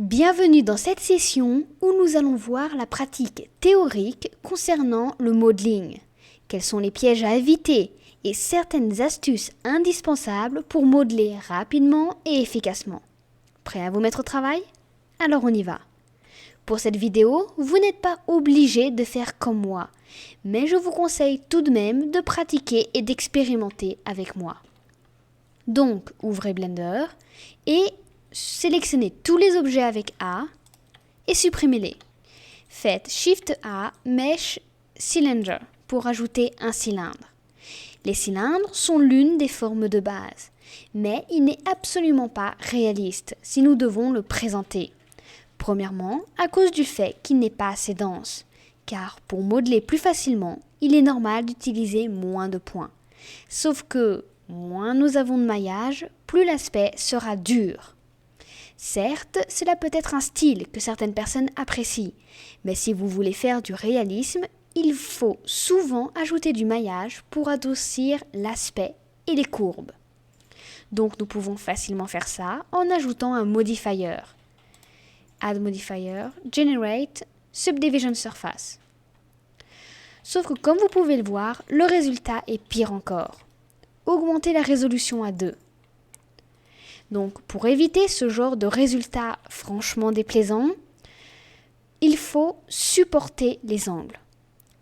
Bienvenue dans cette session où nous allons voir la pratique théorique concernant le modeling. Quels sont les pièges à éviter et certaines astuces indispensables pour modeler rapidement et efficacement. Prêt à vous mettre au travail? Alors on y va. Pour cette vidéo, vous n'êtes pas obligé de faire comme moi, mais je vous conseille tout de même de pratiquer et d'expérimenter avec moi. Donc, ouvrez Blender et sélectionnez tous les objets avec A et supprimez-les. Faites Shift A, Mesh Cylinder pour ajouter un cylindre. Les cylindres sont l'une des formes de base, mais il n'est absolument pas réaliste si nous devons le présenter. Premièrement, à cause du fait qu'il n'est pas assez dense, car pour modeler plus facilement, il est normal d'utiliser moins de points. Sauf que moins nous avons de maillage, plus l'aspect sera dur. Certes, cela peut être un style que certaines personnes apprécient, mais si vous voulez faire du réalisme, il faut souvent ajouter du maillage pour adoucir l'aspect et les courbes. Donc nous pouvons facilement faire ça en ajoutant un modifier. Add Modifier, Generate, Subdivision Surface. Sauf que comme vous pouvez le voir, le résultat est pire encore. Augmentez la résolution à 2. Donc pour éviter ce genre de résultat franchement déplaisant, il faut supporter les angles.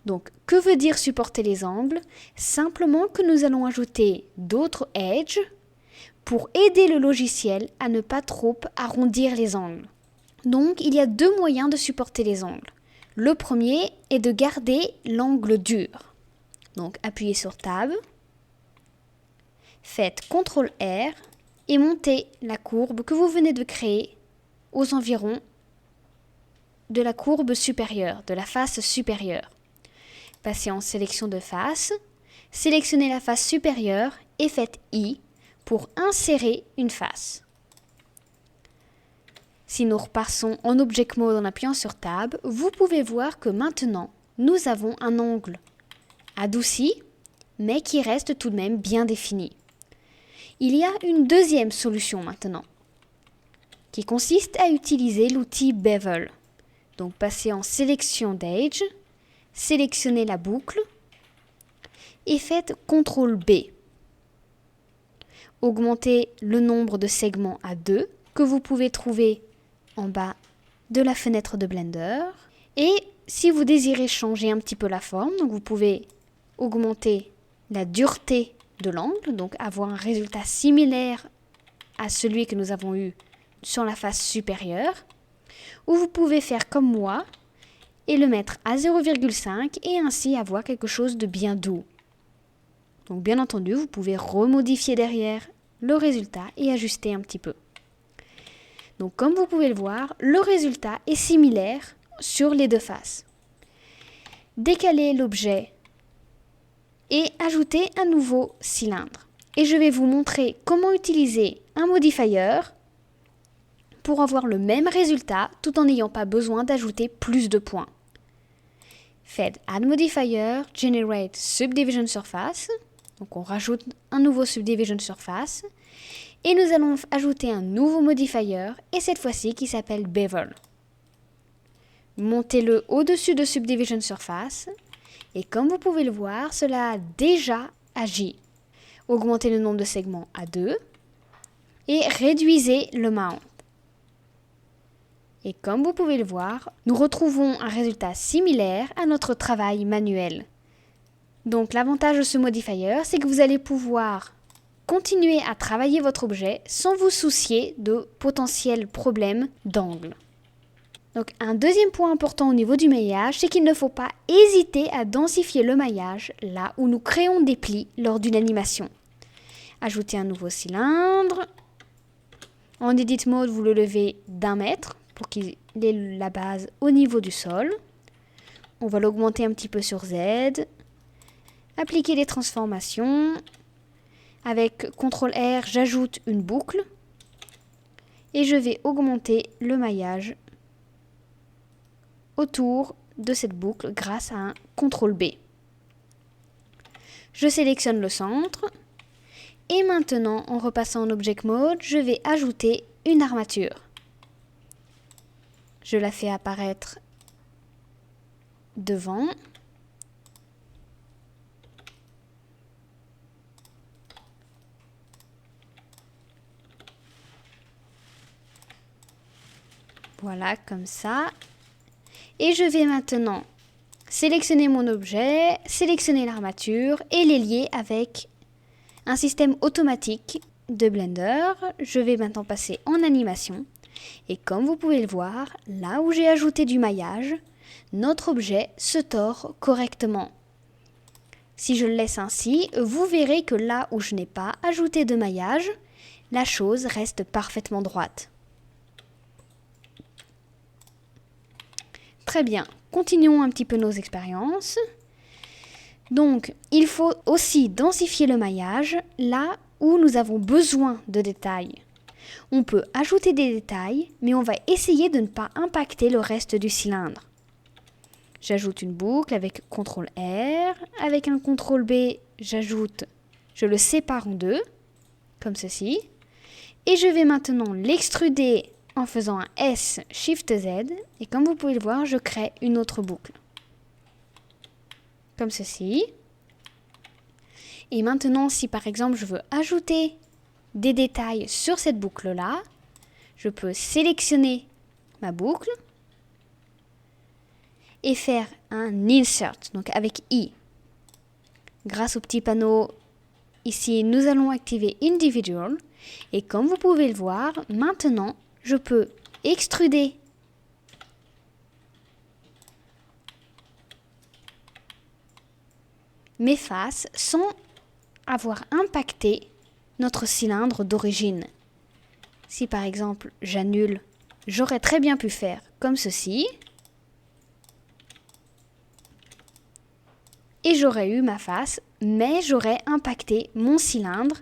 Donc que veut dire supporter les angles? Simplement que nous allons ajouter d'autres edges pour aider le logiciel à ne pas trop arrondir les angles. Donc il y a deux moyens de supporter les angles. Le premier est de garder l'angle dur. Donc appuyez sur Tab, faites CTRL-R et montez la courbe que vous venez de créer aux environs de la courbe supérieure, de la face supérieure. Passez en sélection de face, sélectionnez la face supérieure et faites I pour insérer une face. Si nous repassons en Object Mode en appuyant sur Tab, vous pouvez voir que maintenant, nous avons un angle adouci, mais qui reste tout de même bien défini. Il y a une deuxième solution maintenant, qui consiste à utiliser l'outil Bevel. Donc passez en sélection d'Edge, sélectionnez la boucle et faites CTRL B. Augmentez le nombre de segments à 2 que vous pouvez trouver en bas de la fenêtre de Blender. Et si vous désirez changer un petit peu la forme, donc vous pouvez augmenter la dureté de l'angle, donc avoir un résultat similaire à celui que nous avons eu sur la face supérieure. Ou vous pouvez faire comme moi et le mettre à 0,5 et ainsi avoir quelque chose de bien doux. Donc bien entendu, vous pouvez remodifier derrière le résultat et ajuster un petit peu. Donc comme vous pouvez le voir, le résultat est similaire sur les deux faces. Décalez l'objet et ajoutez un nouveau cylindre. Et je vais vous montrer comment utiliser un modifier pour avoir le même résultat tout en n'ayant pas besoin d'ajouter plus de points. Faites Add Modifier, Generate Subdivision Surface. Donc on rajoute un nouveau Subdivision Surface. Et nous allons ajouter un nouveau modifier, et cette fois-ci qui s'appelle Bevel. Montez-le au-dessus de Subdivision Surface, et comme vous pouvez le voir, cela a déjà agi. Augmentez le nombre de segments à 2, et réduisez le mount. Et comme vous pouvez le voir, nous retrouvons un résultat similaire à notre travail manuel. Donc l'avantage de ce modifier, c'est que vous allez pouvoir continuez à travailler votre objet sans vous soucier de potentiels problèmes d'angle. Donc un deuxième point important au niveau du maillage, c'est qu'il ne faut pas hésiter à densifier le maillage là où nous créons des plis lors d'une animation. Ajoutez un nouveau cylindre. En Edit Mode, vous le levez d'1 mètre pour qu'il ait la base au niveau du sol. On va l'augmenter un petit peu sur Z. Appliquer les transformations. Avec CTRL-R, j'ajoute une boucle et je vais augmenter le maillage autour de cette boucle grâce à un CTRL-B. Je sélectionne le centre et maintenant, en repassant en Object Mode, je vais ajouter une armature. Je la fais apparaître devant. Voilà, comme ça. Et je vais maintenant sélectionner mon objet, sélectionner l'armature et les lier avec un système automatique de Blender. Je vais maintenant passer en animation. Et comme vous pouvez le voir, là où j'ai ajouté du maillage, notre objet se tord correctement. Si je le laisse ainsi, vous verrez que là où je n'ai pas ajouté de maillage, la chose reste parfaitement droite. Très bien, continuons un petit peu nos expériences. Donc, il faut aussi densifier le maillage là où nous avons besoin de détails. On peut ajouter des détails, mais on va essayer de ne pas impacter le reste du cylindre. J'ajoute une boucle avec CTRL R, avec un CTRL B, je le sépare en deux, comme ceci. Et je vais maintenant l'extruder en faisant un S, Shift Z, et comme vous pouvez le voir, je crée une autre boucle. Comme ceci. Et maintenant, si par exemple je veux ajouter des détails sur cette boucle-là, je peux sélectionner ma boucle et faire un Insert, donc avec I. Grâce au petit panneau ici, nous allons activer Individual. Et comme vous pouvez le voir, maintenant, je peux extruder mes faces sans avoir impacté notre cylindre d'origine. Si par exemple j'annule, j'aurais très bien pu faire comme ceci. Et j'aurais eu ma face, mais j'aurais impacté mon cylindre.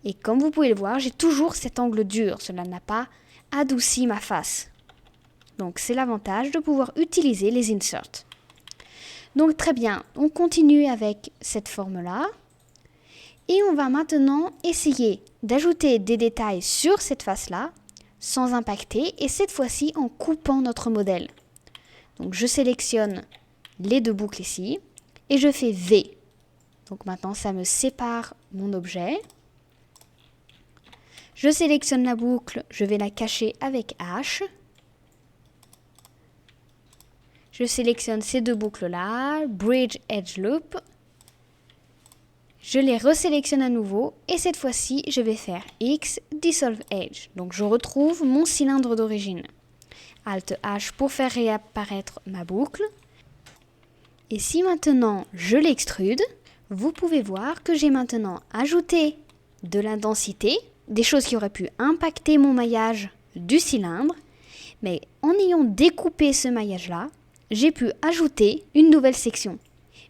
Et comme vous pouvez le voir, j'ai toujours cet angle dur. Cela n'a pas adouci ma face. Donc c'est l'avantage de pouvoir utiliser les inserts. Donc très bien, on continue avec cette forme-là. Et on va maintenant essayer d'ajouter des détails sur cette face-là, sans impacter, et cette fois-ci en coupant notre modèle. Donc je sélectionne les deux boucles ici, et je fais V. Donc maintenant ça me sépare mon objet. Je sélectionne la boucle, je vais la cacher avec H. Je sélectionne ces deux boucles-là, Bridge Edge Loop. Je les resélectionne à nouveau et cette fois-ci, je vais faire X, Dissolve Edge. Donc je retrouve mon cylindre d'origine. Alt H pour faire réapparaître ma boucle. Et si maintenant je l'extrude, vous pouvez voir que j'ai maintenant ajouté de la densité, des choses qui auraient pu impacter mon maillage du cylindre. Mais en ayant découpé ce maillage-là, j'ai pu ajouter une nouvelle section.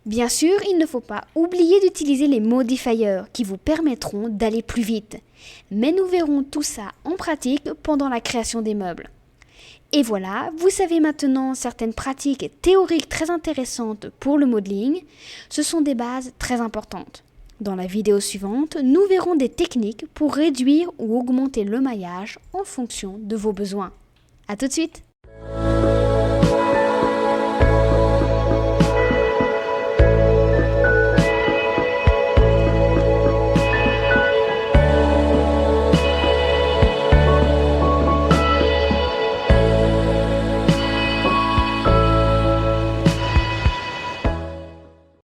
Bien sûr, il ne faut pas oublier d'utiliser les modifiers qui vous permettront d'aller plus vite. Mais nous verrons tout ça en pratique pendant la création des meubles. Et voilà, vous savez maintenant certaines pratiques théoriques très intéressantes pour le modeling. Ce sont des bases très importantes. Dans la vidéo suivante, nous verrons des techniques pour réduire ou augmenter le maillage en fonction de vos besoins. À tout de suite!